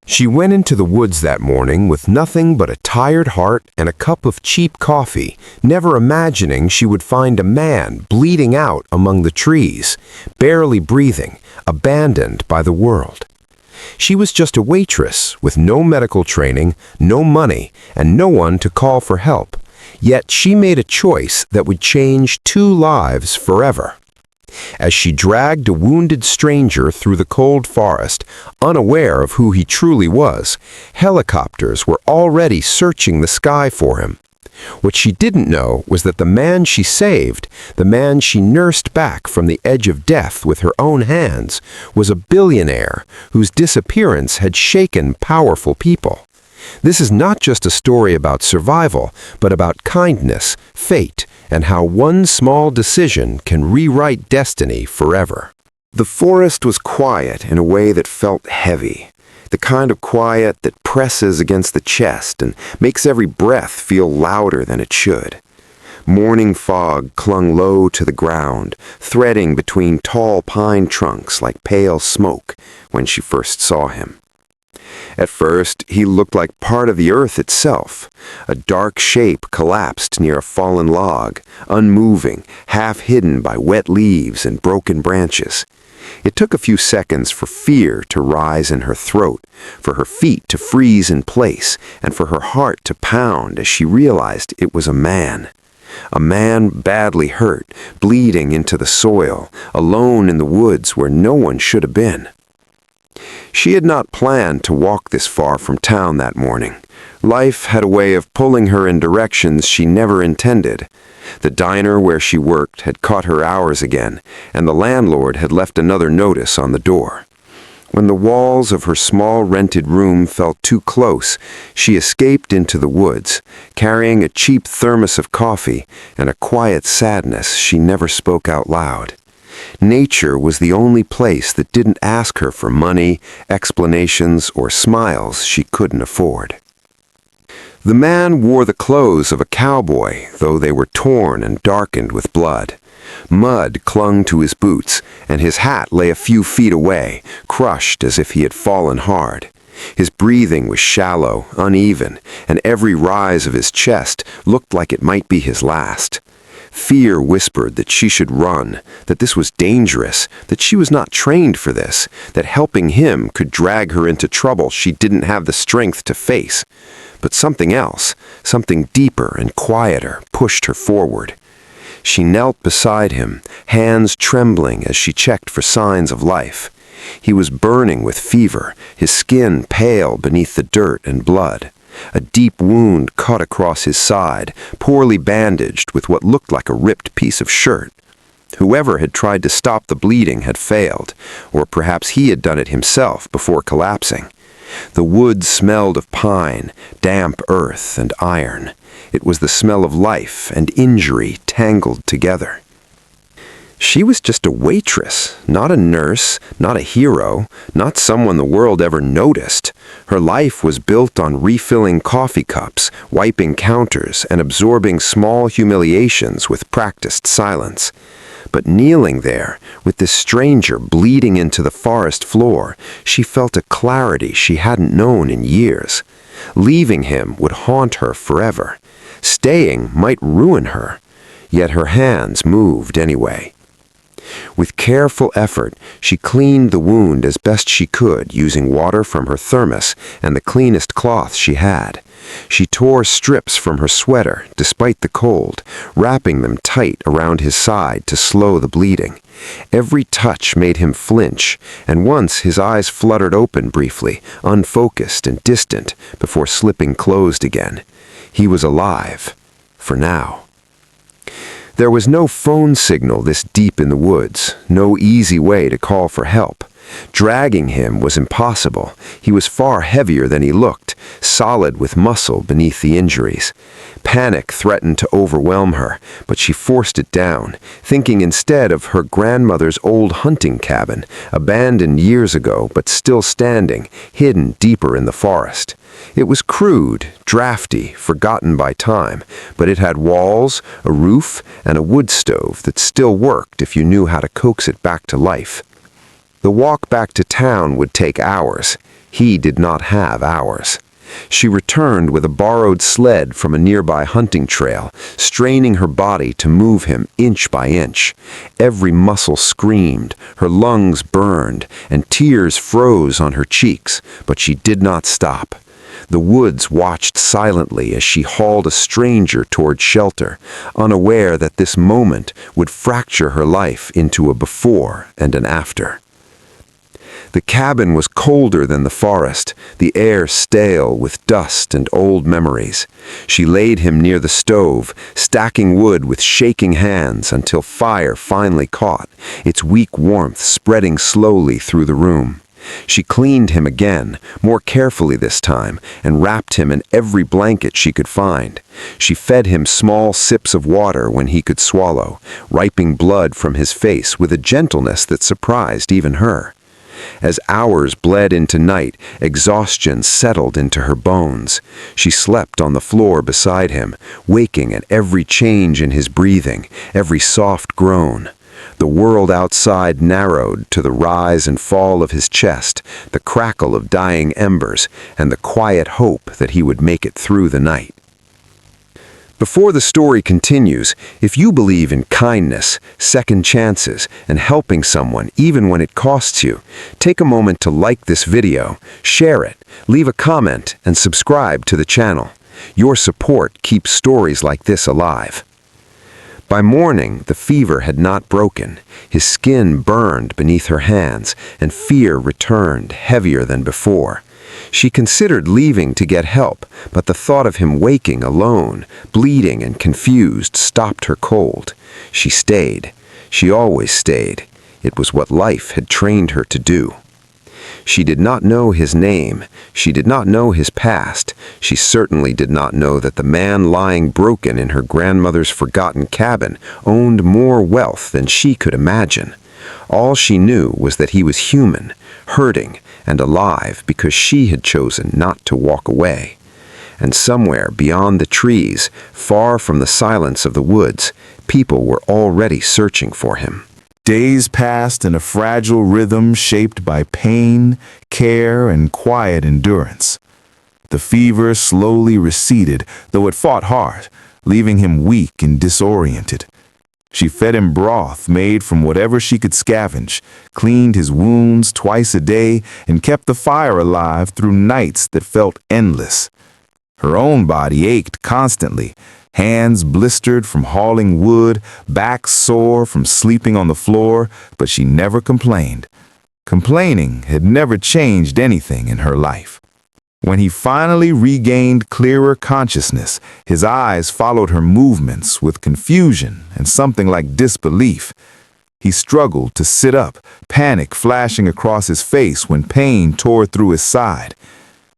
She went into the woods that morning with nothing but a tired heart and a cup of cheap coffee, never imagining she would find a man bleeding out among the trees, barely breathing, abandoned by the world. She was just a waitress with no medical training, no money, and no one to call for help. Yet she made a choice that would change 2 lives forever. As she dragged a wounded stranger through the cold forest, unaware of who he truly was, helicopters were already searching the sky for him. What she didn't know was that the man she saved, the man she nursed back from the edge of death with her own hands, was a billionaire whose disappearance had shaken powerful people. This is not just a story about survival, but about kindness, fate, and how one small decision can rewrite destiny forever. The forest was quiet in a way that felt heavy. The kind of quiet that presses against the chest and makes every breath feel louder than it should. Morning fog clung low to the ground, threading between tall pine trunks like pale smoke when she first saw him. At first, he looked like part of the earth itself. A dark shape collapsed near a fallen log, unmoving, half hidden by wet leaves and broken branches. It took a few seconds for fear to rise in her throat, for her feet to freeze in place, and for her heart to pound as she realized it was a man. A man badly hurt, bleeding into the soil, alone in the woods where no one should have been. She had not planned to walk this far from town that morning. Life had a way of pulling her in directions she never intended. The diner where she worked had caught her hours again, and the landlord had left another notice on the door. When the walls of her small rented room felt too close, she escaped into the woods, carrying a cheap thermos of coffee and a quiet sadness she never spoke out loud. Nature was the only place that didn't ask her for money, explanations, or smiles she couldn't afford. The man wore the clothes of a cowboy, though they were torn and darkened with blood. Mud clung to his boots, and his hat lay a few feet away, crushed as if he had fallen hard. His breathing was shallow, uneven, and every rise of his chest looked like it might be his last. Fear whispered that she should run, that this was dangerous, that she was not trained for this, that helping him could drag her into trouble she didn't have the strength to face. But something else, something deeper and quieter, pushed her forward. She knelt beside him, hands trembling as she checked for signs of life. He was burning with fever, his skin pale beneath the dirt and blood. A deep wound cut across his side, poorly bandaged with what looked like a ripped piece of shirt. Whoever had tried to stop the bleeding had failed, or perhaps he had done it himself before collapsing. The woods smelled of pine, damp earth, and iron. It was the smell of life and injury tangled together. She was just a waitress, not a nurse, not a hero, not someone the world ever noticed. Her life was built on refilling coffee cups, wiping counters, and absorbing small humiliations with practiced silence. But kneeling there, with this stranger bleeding into the forest floor, she felt a clarity she hadn't known in years. Leaving him would haunt her forever. Staying might ruin her. Yet her hands moved anyway. With careful effort, she cleaned the wound as best she could using water from her thermos and the cleanest cloth she had. She tore strips from her sweater, despite the cold, wrapping them tight around his side to slow the bleeding. Every touch made him flinch, and once his eyes fluttered open briefly, unfocused and distant, before slipping closed again. He was alive, for now. There was no phone signal this deep in the woods, no easy way to call for help. Dragging him was impossible. He was far heavier than he looked, solid with muscle beneath the injuries. Panic threatened to overwhelm her, but she forced it down, thinking instead of her grandmother's old hunting cabin, abandoned years ago but still standing, hidden deeper in the forest. It was crude, drafty, forgotten by time, but it had walls, a roof, and a wood stove that still worked if you knew how to coax it back to life. The walk back to town would take hours. He did not have hours. She returned with a borrowed sled from a nearby hunting trail, straining her body to move him inch by inch. Every muscle screamed, her lungs burned, and tears froze on her cheeks, but she did not stop. The woods watched silently as she hauled a stranger toward shelter, unaware that this moment would fracture her life into a before and an after. The cabin was colder than the forest, the air stale with dust and old memories. She laid him near the stove, stacking wood with shaking hands until fire finally caught, its weak warmth spreading slowly through the room. She cleaned him again, more carefully this time, and wrapped him in every blanket she could find. She fed him small sips of water when he could swallow, wiping blood from his face with a gentleness that surprised even her. As hours bled into night, exhaustion settled into her bones. She slept on the floor beside him, waking at every change in his breathing, every soft groan. The world outside narrowed to the rise and fall of his chest, the crackle of dying embers, and the quiet hope that he would make it through the night. Before the story continues, if you believe in kindness, second chances, and helping someone even when it costs you, take a moment to like this video, share it, leave a comment, and subscribe to the channel. Your support keeps stories like this alive. By morning, the fever had not broken. His skin burned beneath her hands, and fear returned heavier than before. She considered leaving to get help, but the thought of him waking alone, bleeding and confused, stopped her cold. She stayed. She always stayed. It was what life had trained her to do. She did not know his name. She did not know his past. She certainly did not know that the man lying broken in her grandmother's forgotten cabin owned more wealth than she could imagine. All she knew was that he was human, hurting, and alive because she had chosen not to walk away. And somewhere beyond the trees, far from the silence of the woods, people were already searching for him. Days passed in a fragile rhythm shaped by pain, care, and quiet endurance. The fever slowly receded, though it fought hard, leaving him weak and disoriented. She fed him broth made from whatever she could scavenge, cleaned his wounds twice a day, and kept the fire alive through nights that felt endless. Her own body ached constantly, hands blistered from hauling wood, back sore from sleeping on the floor, but she never complained. Complaining had never changed anything in her life. When he finally regained clearer consciousness, his eyes followed her movements with confusion and something like disbelief. He struggled to sit up, panic flashing across his face when pain tore through his side.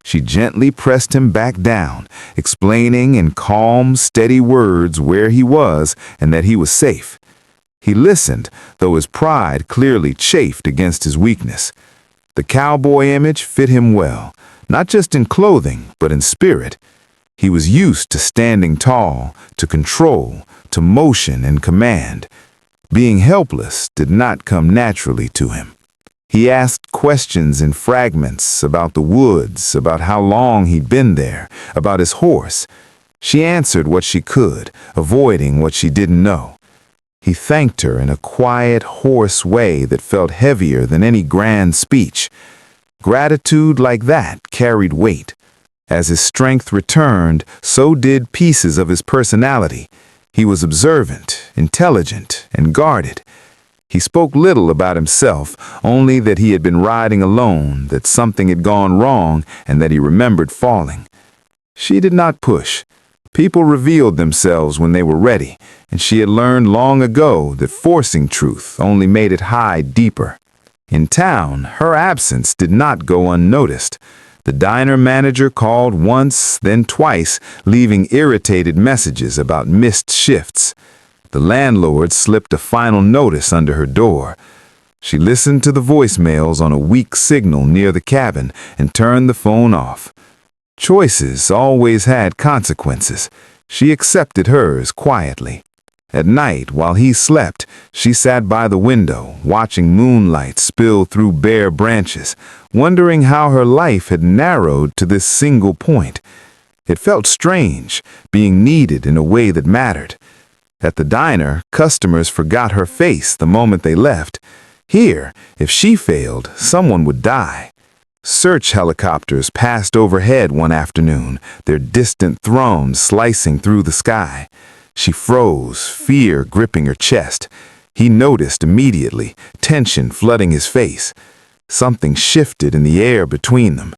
She gently pressed him back down, explaining in calm, steady words where he was and that he was safe. He listened, though his pride clearly chafed against his weakness. The cowboy image fit him well, not just in clothing, but in spirit. He was used to standing tall, to control, to motion and command. Being helpless did not come naturally to him. He asked questions in fragments about the woods, about how long he'd been there, about his horse. She answered what she could, avoiding what she didn't know. He thanked her in a quiet, hoarse way that felt heavier than any grand speech. Gratitude like that carried weight. As his strength returned, so did pieces of his personality. He was observant, intelligent, and guarded. He spoke little about himself, only that he had been riding alone, that something had gone wrong, and that he remembered falling. She did not push. People revealed themselves when they were ready, and she had learned long ago that forcing truth only made it hide deeper. In town, her absence did not go unnoticed. The diner manager called once, then twice, leaving irritated messages about missed shifts. The landlord slipped a final notice under her door. She listened to the voicemails on a weak signal near the cabin and turned the phone off. Choices always had consequences. She accepted hers quietly. At night, while he slept, she sat by the window, watching moonlight spill through bare branches, wondering how her life had narrowed to this single point. It felt strange, being needed in a way that mattered. At the diner, customers forgot her face the moment they left. Here, if she failed, someone would die. Search helicopters passed overhead one afternoon, their distant thrones slicing through the sky. She froze, fear gripping her chest. He noticed immediately, tension flooding his face. Something shifted in the air between them.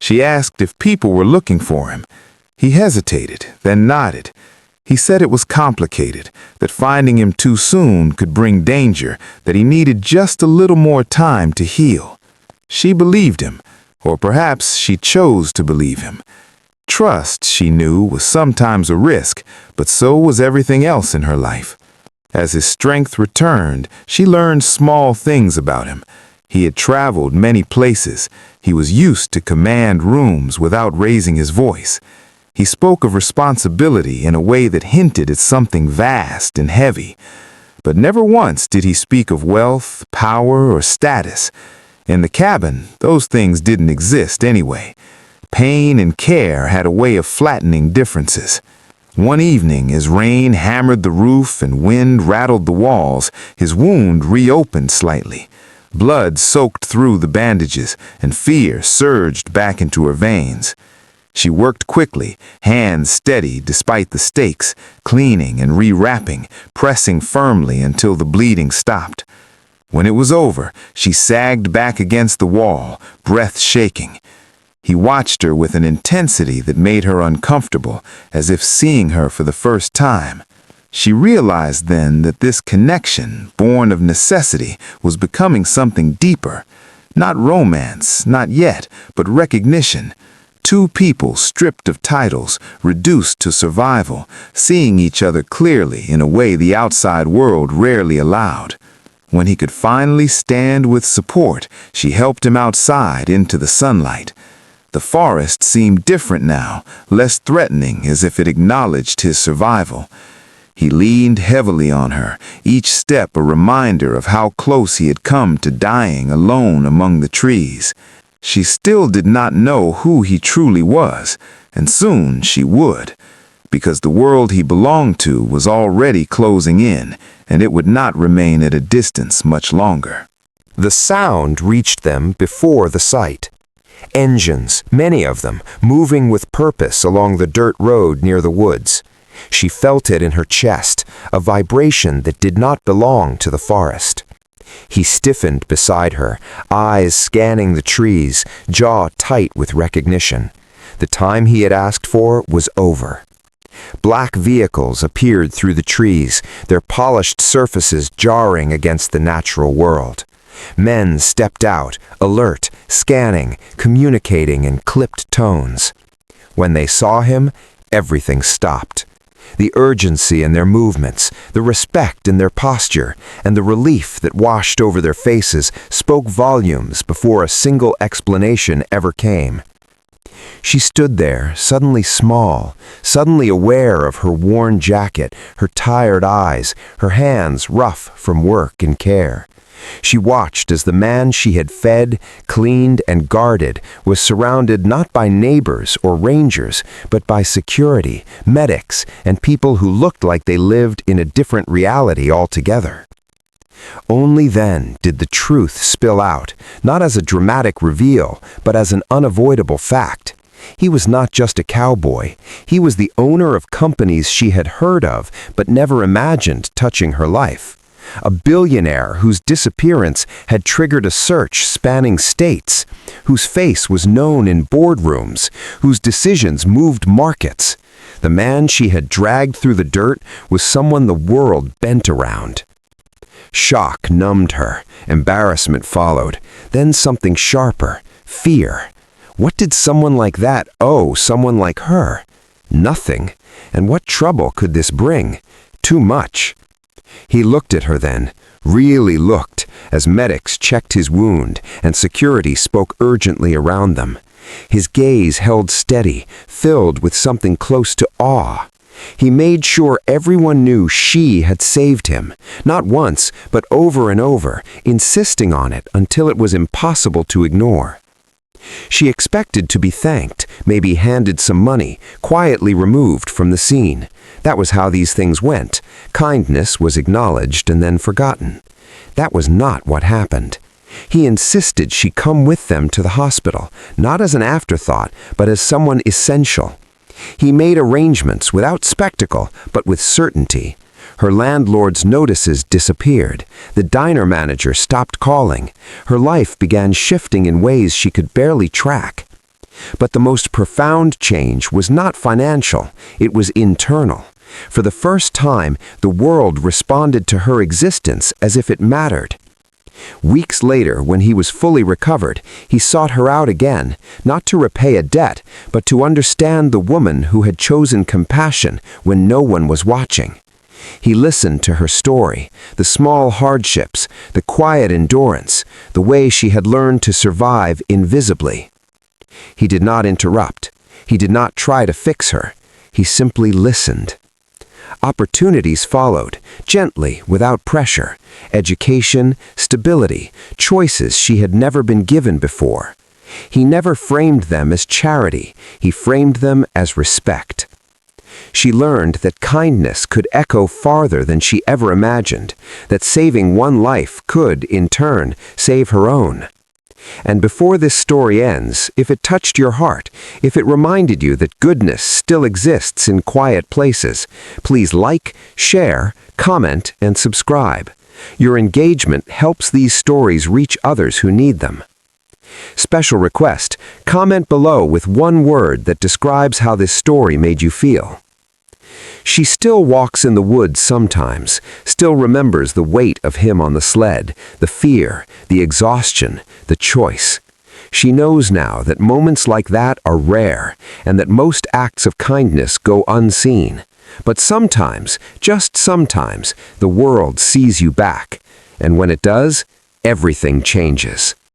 She asked if people were looking for him. He hesitated, then nodded. He said it was complicated, that finding him too soon could bring danger, that he needed just a little more time to heal. She believed him, or perhaps she chose to believe him. Trust, she knew, was sometimes a risk, but so was everything else in her life. As his strength returned, she learned small things about him. He had traveled many places. He was used to command rooms without raising his voice. He spoke of responsibility in a way that hinted at something vast and heavy. But never once did he speak of wealth, power, or status. In the cabin, those things didn't exist anyway. Pain and care had a way of flattening differences. One evening, as rain hammered the roof and wind rattled the walls, his wound reopened slightly. Blood soaked through the bandages, and fear surged back into her veins. She worked quickly, hands steady despite the stakes, cleaning and rewrapping, pressing firmly until the bleeding stopped. When it was over, she sagged back against the wall, breath shaking. He watched her with an intensity that made her uncomfortable, as if seeing her for the first time. She realized then that this connection, born of necessity, was becoming something deeper. Not romance, not yet, but recognition. Two people stripped of titles, reduced to survival, seeing each other clearly in a way the outside world rarely allowed. When he could finally stand with support, she helped him outside into the sunlight. The forest seemed different now, less threatening, as if it acknowledged his survival. He leaned heavily on her, each step a reminder of how close he had come to dying alone among the trees. She still did not know who he truly was, and soon she would, because the world he belonged to was already closing in, and it would not remain at a distance much longer. The sound reached them before the sight. Engines, many of them, moving with purpose along the dirt road near the woods. She felt it in her chest, a vibration that did not belong to the forest. He stiffened beside her, eyes scanning the trees, jaw tight with recognition. The time he had asked for was over. Black vehicles appeared through the trees, their polished surfaces jarring against the natural world. Men stepped out, alert, scanning, communicating in clipped tones. When they saw him, everything stopped. The urgency in their movements, the respect in their posture, and the relief that washed over their faces spoke volumes before a single explanation ever came. She stood there, suddenly small, suddenly aware of her worn jacket, her tired eyes, her hands rough from work and care. She watched as the man she had fed, cleaned, and guarded was surrounded not by neighbors or rangers, but by security, medics, and people who looked like they lived in a different reality altogether. Only then did the truth spill out, not as a dramatic reveal, but as an unavoidable fact. He was not just a cowboy. He was the owner of companies she had heard of, but never imagined touching her life. A billionaire whose disappearance had triggered a search spanning states, whose face was known in boardrooms, whose decisions moved markets. The man she had dragged through the dirt was someone the world bent around. Shock numbed her. Embarrassment followed. Then something sharper, fear. What did someone like that owe someone like her? Nothing. And what trouble could this bring? Too much. He looked at her then, really looked, as medics checked his wound and security spoke urgently around them. His gaze held steady, filled with something close to awe. He made sure everyone knew she had saved him, not once, but over and over, insisting on it until it was impossible to ignore. She expected to be thanked, maybe handed some money, quietly removed from the scene. That was how these things went. Kindness was acknowledged and then forgotten. That was not what happened. He insisted she come with them to the hospital, not as an afterthought, but as someone essential. He made arrangements without spectacle, but with certainty. Her landlord's notices disappeared. The diner manager stopped calling. Her life began shifting in ways she could barely track. But the most profound change was not financial, it was internal. For the first time, the world responded to her existence as if it mattered. Weeks later, when he was fully recovered, he sought her out again, not to repay a debt, but to understand the woman who had chosen compassion when no one was watching. He listened to her story, the small hardships, the quiet endurance, the way she had learned to survive invisibly. He did not interrupt. He did not try to fix her. He simply listened. Opportunities followed, gently, without pressure. Education, stability, choices she had never been given before. He never framed them as charity. He framed them as respect. She learned that kindness could echo farther than she ever imagined, that saving one life could, in turn, save her own. And before this story ends, if it touched your heart, if it reminded you that goodness still exists in quiet places, please like, share, comment, and subscribe. Your engagement helps these stories reach others who need them. Special request, comment below with one word that describes how this story made you feel. She still walks in the woods sometimes, still remembers the weight of him on the sled, the fear, the exhaustion, the choice. She knows now that moments like that are rare, and that most acts of kindness go unseen. But sometimes, just sometimes, the world sees you back, and when it does, everything changes.